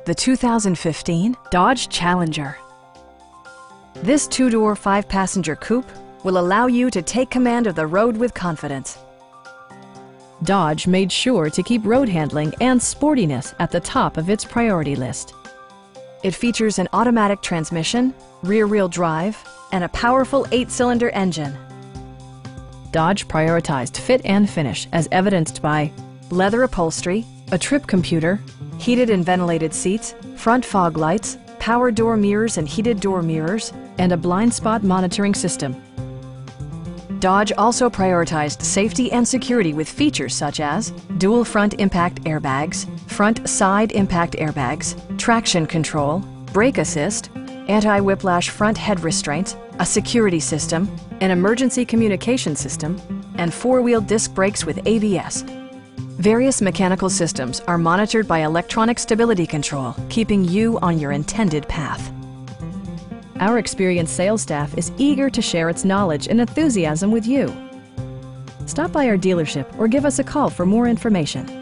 the 2015 Dodge Challenger. This two-door, five-passenger coupe will allow you to take command of the road with confidence. Dodge made sure to keep road handling and sportiness at the top of its priority list. It features an automatic transmission, rear-wheel drive, and a powerful 8-cylinder engine. Dodge prioritized fit and finish as evidenced by leather upholstery, a trip computer, heated and ventilated seats, front fog lights, power door mirrors and heated door mirrors, and a blind spot monitoring system. Dodge also prioritized safety and security with features such as dual front impact airbags, front side impact airbags, traction control, brake assist, anti-whiplash front head restraints, a security system, an emergency communication system, and four-wheel disc brakes with ABS. Various mechanical systems are monitored by electronic stability control, keeping you on your intended path. Our experienced sales staff is eager to share its knowledge and enthusiasm with you. Stop by our dealership or give us a call for more information.